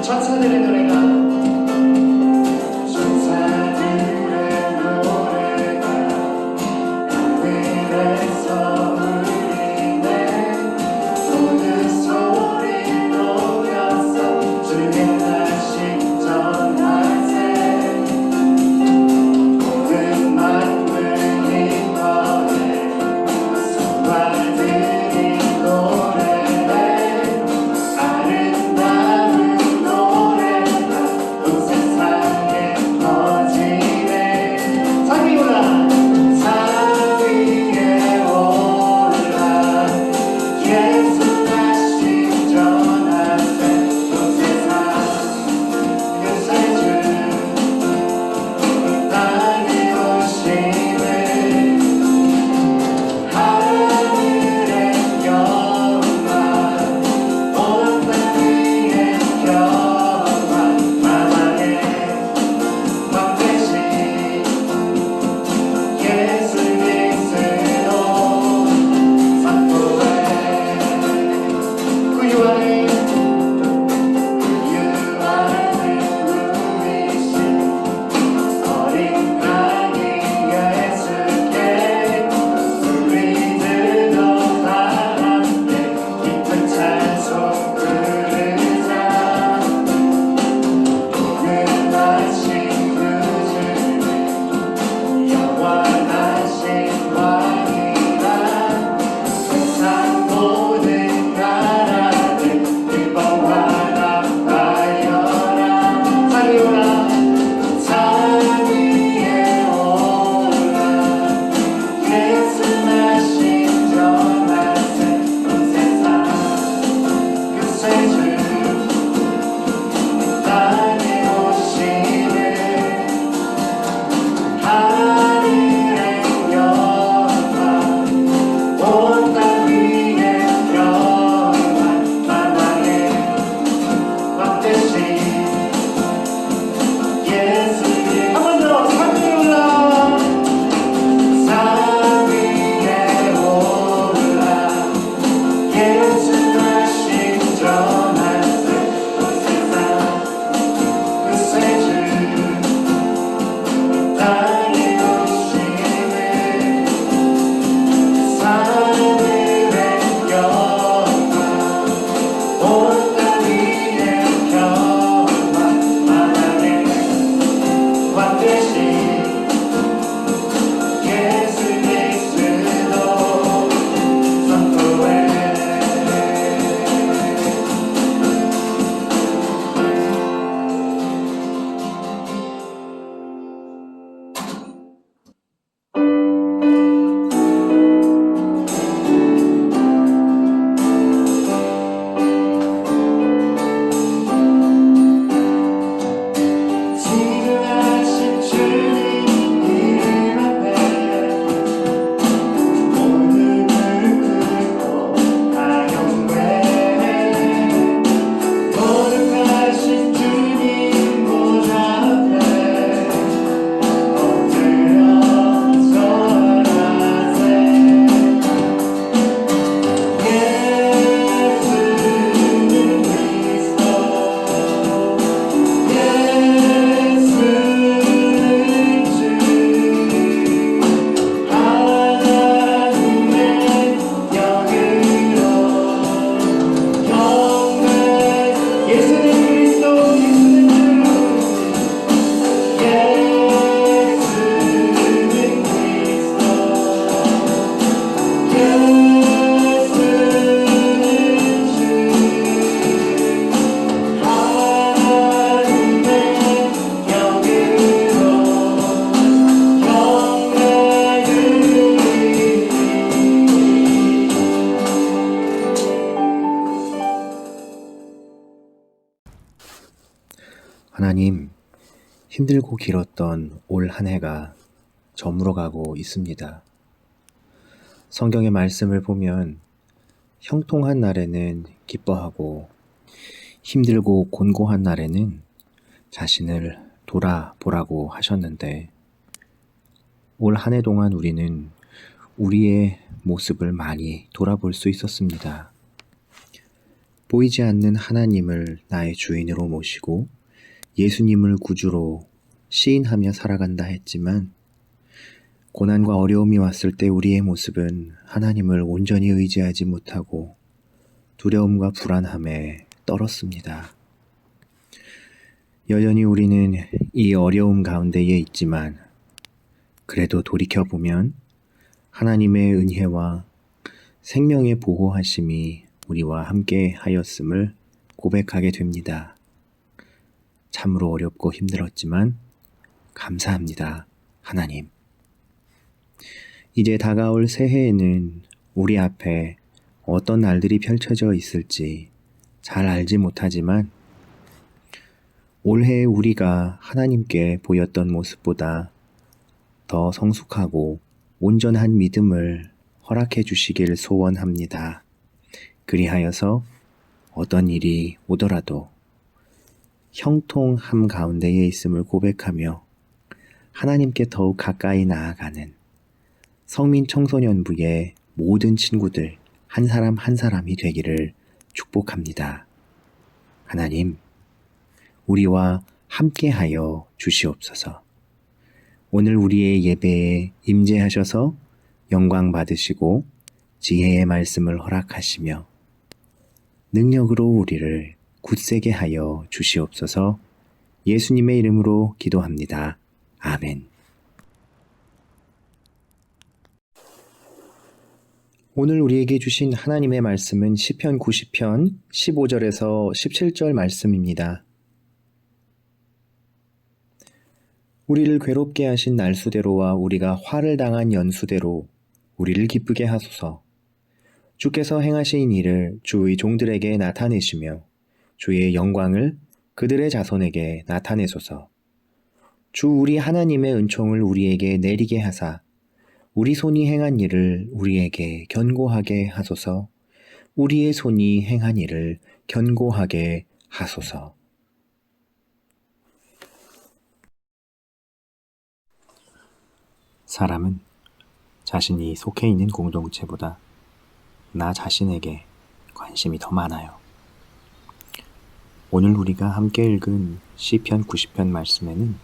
천사들의 노래가 하나님, 힘들고 길었던 올 한 해가 저물어가고 있습니다. 성경의 말씀을 보면 형통한 날에는 기뻐하고 힘들고 곤고한 날에는 자신을 돌아보라고 하셨는데 올 한 해 동안 우리는 우리의 모습을 많이 돌아볼 수 있었습니다. 보이지 않는 하나님을 나의 주인으로 모시고 예수님을 구주로 시인하며 살아간다 했지만 고난과 어려움이 왔을 때 우리의 모습은 하나님을 온전히 의지하지 못하고 두려움과 불안함에 떨었습니다. 여전히 우리는 이 어려움 가운데에 있지만 그래도 돌이켜보면 하나님의 은혜와 생명의 보호하심이 우리와 함께 하였음을 고백하게 됩니다. 참으로 어렵고 힘들었지만 감사합니다, 하나님. 이제 다가올 새해에는 우리 앞에 어떤 날들이 펼쳐져 있을지 잘 알지 못하지만 올해 우리가 하나님께 보였던 모습보다 더 성숙하고 온전한 믿음을 허락해 주시길 소원합니다. 그리하여서 어떤 일이 오더라도 형통함 가운데에 있음을 고백하며 하나님께 더욱 가까이 나아가는 성민 청소년부의 모든 친구들 한 사람 한 사람이 되기를 축복합니다. 하나님, 우리와 함께하여 주시옵소서. 오늘 우리의 예배에 임재하셔서 영광 받으시고 지혜의 말씀을 허락하시며 능력으로 우리를 굳세게 하여 주시옵소서. 예수님의 이름으로 기도합니다. 아멘. 오늘 우리에게 주신 하나님의 말씀은 시편 90편 15절에서 17절 말씀입니다. 우리를 괴롭게 하신 날수대로와 우리가 화를 당한 연수대로 우리를 기쁘게 하소서. 주께서 행하신 일을 주의 종들에게 나타내시며 주의 영광을 그들의 자손에게 나타내소서. 주 우리 하나님의 은총을 우리에게 내리게 하사 우리 손이 행한 일을 우리에게 견고하게 하소서. 우리의 손이 행한 일을 견고하게 하소서. 사람은 자신이 속해 있는 공동체보다 나 자신에게 관심이 더 많아요. 오늘 우리가 함께 읽은 시편 90편 말씀에는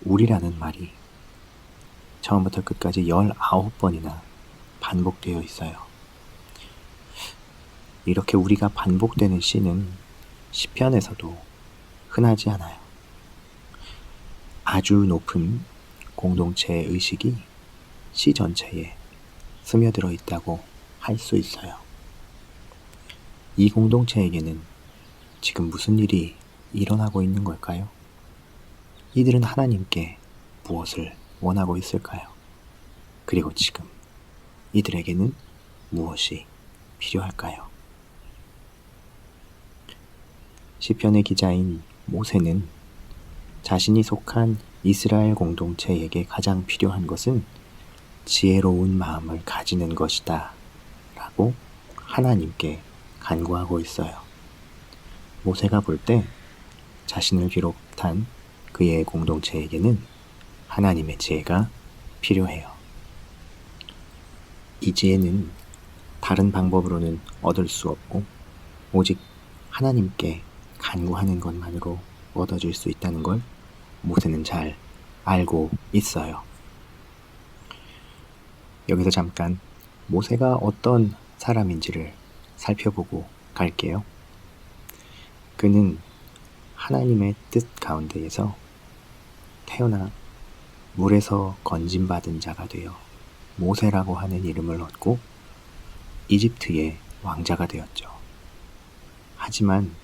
우리라는 말이 처음부터 끝까지 19번이나 반복되어 있어요. 이렇게 우리가 반복되는 시는 시편에서도 흔하지 않아요. 아주 높은 공동체 의식이 시 전체에 스며들어 있다고 할 수 있어요. 이 공동체에게는 지금 무슨 일이 일어나고 있는 걸까요? 이들은 하나님께 무엇을 원하고 있을까요? 그리고 지금 이들에게는 무엇이 필요할까요? 시편의 기자인 모세는 자신이 속한 이스라엘 공동체에게 가장 필요한 것은 지혜로운 마음을 가지는 것이다 라고 하나님께 간구하고 있어요. 모세가 볼 때 자신을 비롯한 그의 공동체에게는 하나님의 지혜가 필요해요. 이 지혜는 다른 방법으로는 얻을 수 없고 오직 하나님께 간구하는 것만으로 얻어질 수 있다는 걸 모세는 잘 알고 있어요. 여기서 잠깐 모세가 어떤 사람인지를 살펴보고 갈게요. 그는 하나님의 뜻 가운데에서 태어나 물에서 건짐받은 자가 되어 모세라고 하는 이름을 얻고 이집트의 왕자가 되었죠. 하지만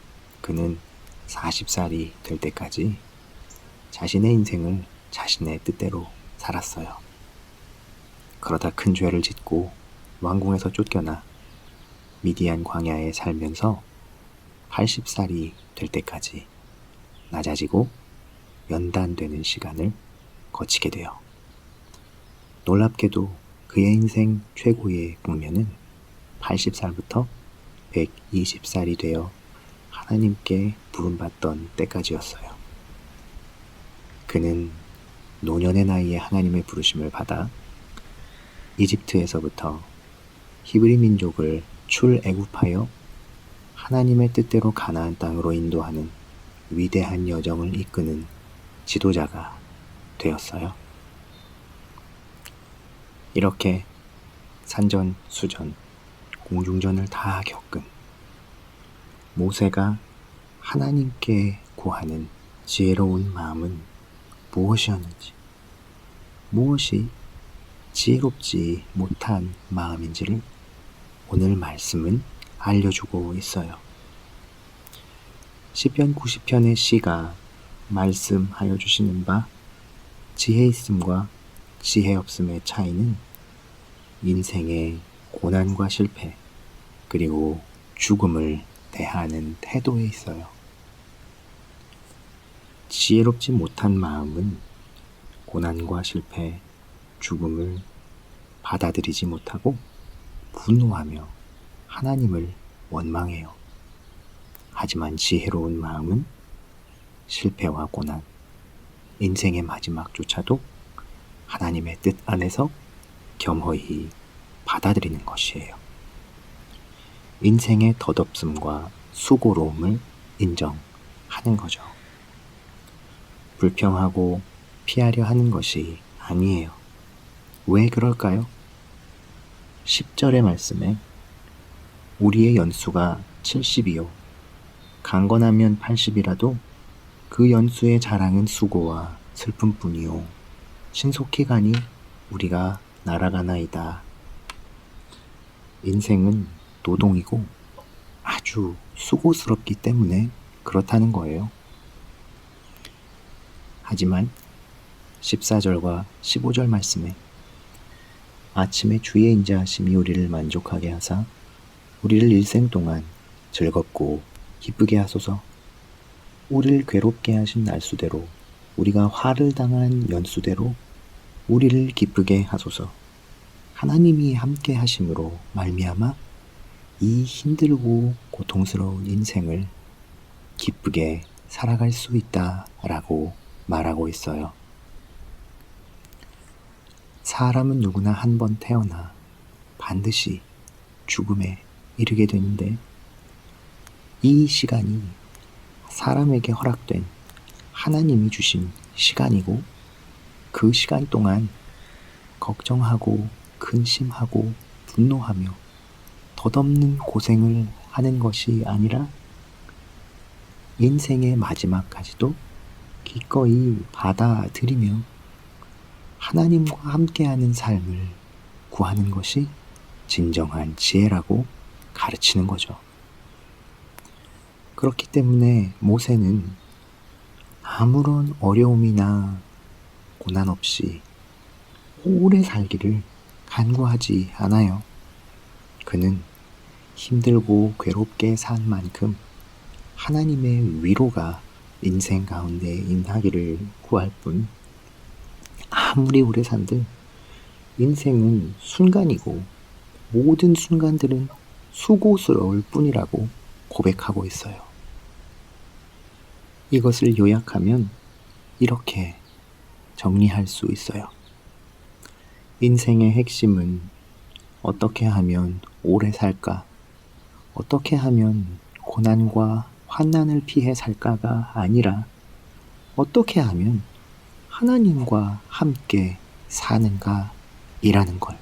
그는 40살이 될 때까지 자신의 인생을 자신의 뜻대로 살았어요. 그러다 큰 죄를 짓고 왕궁에서 쫓겨나 미디안 광야에 살면서 80살이 될 때까지 낮아지고 연단되는 시간을 거치게 돼요. 놀랍게도 그의 인생 최고의 국면은 80살부터 120살이 되어 하나님께 부름받던 때까지였어요. 그는 노년의 나이에 하나님의 부르심을 받아 이집트에서부터 히브리 민족을 출애굽하여 하나님의 뜻대로 가나안 땅으로 인도하는 위대한 여정을 이끄는 지도자가 되었어요. 이렇게 산전수전, 공중전을 다 겪은 모세가 하나님께 구하는 지혜로운 마음은 무엇이었는지, 무엇이 지혜롭지 못한 마음인지를 오늘 말씀은 알려주고 있어요. 시편 90편의 시가 말씀하여 주시는 바 지혜 있음과 지혜 없음의 차이는 인생의 고난과 실패 그리고 죽음을 대하는 태도에 있어요. 지혜롭지 못한 마음은 고난과 실패, 죽음을 받아들이지 못하고 분노하며 하나님을 원망해요. 하지만 지혜로운 마음은 실패와 고난, 인생의 마지막조차도 하나님의 뜻 안에서 겸허히 받아들이는 것이에요. 인생의 덧없음과 수고로움을 인정하는 거죠. 불평하고 피하려 하는 것이 아니에요. 왜 그럴까요? 10절의 말씀에 우리의 연수가 70이요. 강건하면 80이라도 그 연수의 자랑은 수고와 슬픔뿐이요. 신속히 가니 우리가 날아가나이다. 인생은 노동이고 아주 수고스럽기 때문에 그렇다는 거예요. 하지만 14절과 15절 말씀에 아침에 주의 인자하심이 우리를 만족하게 하사 우리를 일생 동안 즐겁고 기쁘게 하소서. 우리를 괴롭게 하신 날수대로 우리가 화를 당한 연수대로 우리를 기쁘게 하소서. 하나님이 함께 하심으로 말미암아 이 힘들고 고통스러운 인생을 기쁘게 살아갈 수 있다라고 말하고 있어요. 사람은 누구나 한 번 태어나 반드시 죽음에 이르게 되는데 이 시간이 사람에게 허락된 하나님이 주신 시간이고 그 시간 동안 걱정하고 근심하고 분노하며 덧없는 고생을 하는 것이 아니라 인생의 마지막까지도 기꺼이 받아들이며 하나님과 함께하는 삶을 구하는 것이 진정한 지혜라고 가르치는 거죠. 그렇기 때문에 모세는 아무런 어려움이나 고난 없이 오래 살기를 간구하지 않아요. 그는 힘들고 괴롭게 산 만큼 하나님의 위로가 인생 가운데 임하기를 구할 뿐 아무리 오래 산들 인생은 순간이고 모든 순간들은 수고스러울 뿐이라고 고백하고 있어요. 이것을 요약하면 이렇게 정리할 수 있어요. 인생의 핵심은 어떻게 하면 오래 살까? 어떻게 하면 고난과 환난을 피해 살까가 아니라 어떻게 하면 하나님과 함께 사는가 이라는 걸.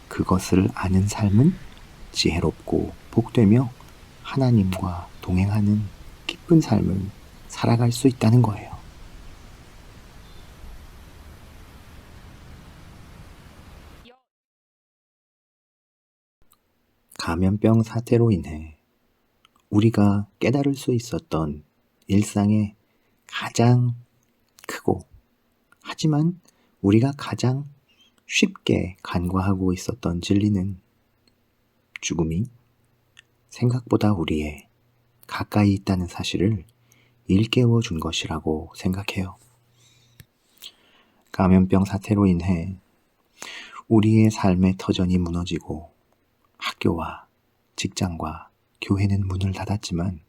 그것을 아는 삶은 지혜롭고 복되며 하나님과 동행하는 기쁜 삶을 살아갈 수 있다는 거예요. 감염병 사태로 인해 우리가 깨달을 수 있었던 일상의 가장 크고 하지만 우리가 가장 쉽게 간과하고 있었던 진리는 죽음이 생각보다 우리의 가까이 있다는 사실을 일깨워 준 것이라고 생각해요. 감염병 사태로 인해 우리의 삶의 터전이 무너지고 학교와 직장과 교회는 문을 닫았지만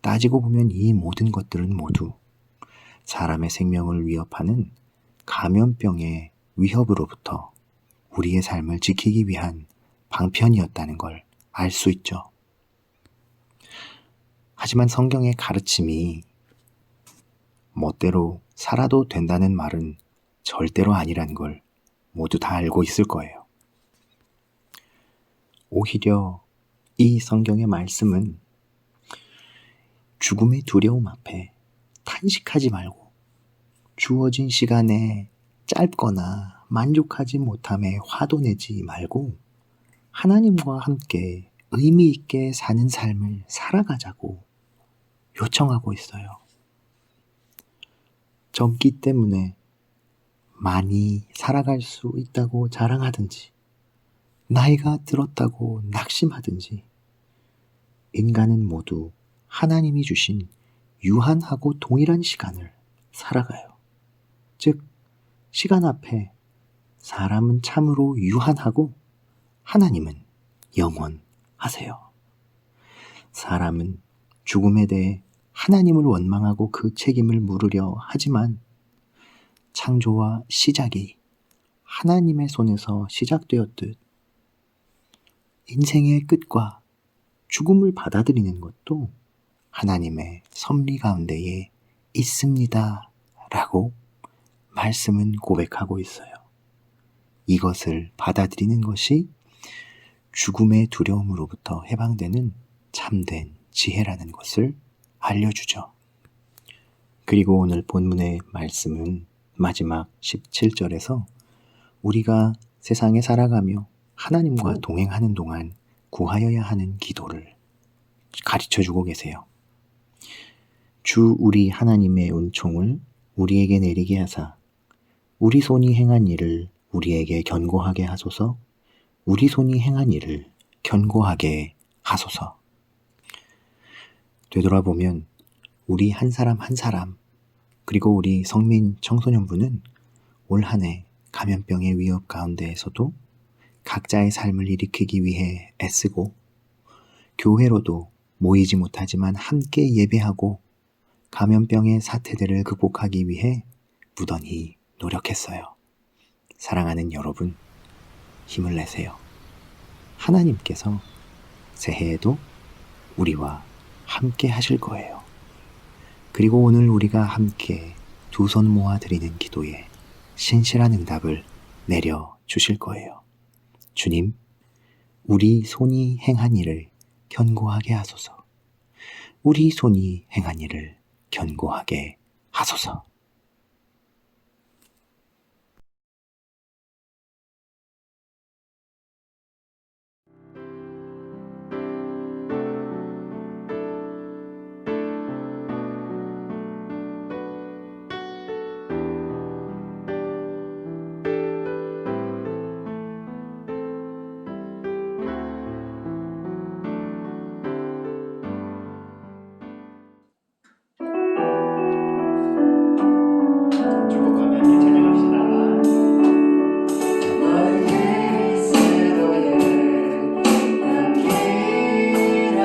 따지고 보면 이 모든 것들은 모두 사람의 생명을 위협하는 감염병의 위협으로부터 우리의 삶을 지키기 위한 방편이었다는 걸 알 수 있죠. 하지만 성경의 가르침이 멋대로 살아도 된다는 말은 절대로 아니란 걸 모두 다 알고 있을 거예요. 오히려 이 성경의 말씀은 죽음의 두려움 앞에 탄식하지 말고 주어진 시간에 짧거나 만족하지 못함에 화도 내지 말고 하나님과 함께 의미 있게 사는 삶을 살아가자고 요청하고 있어요. 젊기 때문에 많이 살아갈 수 있다고 자랑하든지 나이가 들었다고 낙심하든지 인간은 모두 하나님이 주신 유한하고 동일한 시간을 살아가요. 즉, 시간 앞에 사람은 참으로 유한하고 하나님은 영원하세요. 사람은 죽음에 대해 하나님을 원망하고 그 책임을 물으려 하지만 창조와 시작이 하나님의 손에서 시작되었듯 인생의 끝과 죽음을 받아들이는 것도 하나님의 섭리 가운데에 있습니다. 라고 말씀은 고백하고 있어요. 이것을 받아들이는 것이 죽음의 두려움으로부터 해방되는 참된 지혜라는 것을 알려주죠. 그리고 오늘 본문의 말씀은 마지막 17절에서 우리가 세상에 살아가며 하나님과 동행하는 동안 구하여야 하는 기도를 가르쳐주고 계세요. 주 우리 하나님의 은총을 우리에게 내리게 하사 우리 손이 행한 일을 우리에게 견고하게 하소서. 우리 손이 행한 일을 견고하게 하소서. 되돌아보면 우리 한 사람 한 사람 그리고 우리 성민 청소년부는 올 한 해 감염병의 위협 가운데에서도 각자의 삶을 일으키기 위해 애쓰고 교회로도 모이지 못하지만 함께 예배하고 감염병의 사태들을 극복하기 위해 무던히 노력했어요. 사랑하는 여러분, 힘을 내세요. 하나님께서 새해에도 우리와 함께 하실 거예요. 그리고 오늘 우리가 함께 두 손 모아 드리는 기도에 신실한 응답을 내려 주실 거예요. 주님, 우리 손이 행한 일을 견고하게 하소서. 우리 손이 행한 일을 견고하게 하소서. 축복하며 찬양합시다. 너는 그리스도의 향기라.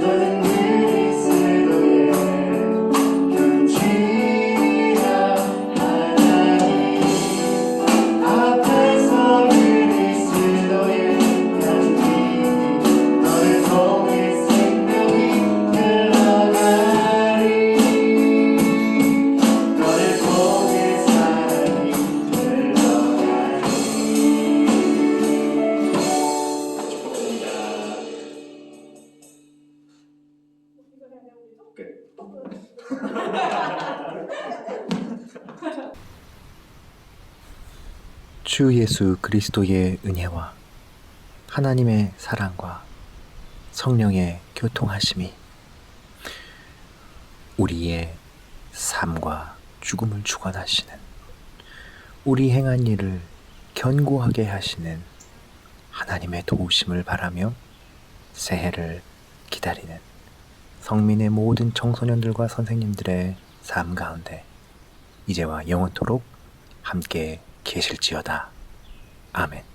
너는 그리스도의 견지라. 하나님 앞에서 그리스도의 향기 너를 통해 생명이 흘러가리. 너를 통해 사랑이 흘러가리. 주 예수 그리스도의 은혜와 하나님의 사랑과 성령의 교통하심이 우리의 삶과 죽음을 주관하시는 우리 행한 일을 견고하게 하시는 하나님의 도우심을 바라며 새해를 기다리는 성민의 모든 청소년들과 선생님들의 삶 가운데 이제와 영원토록 함께 계실지어다. 아멘.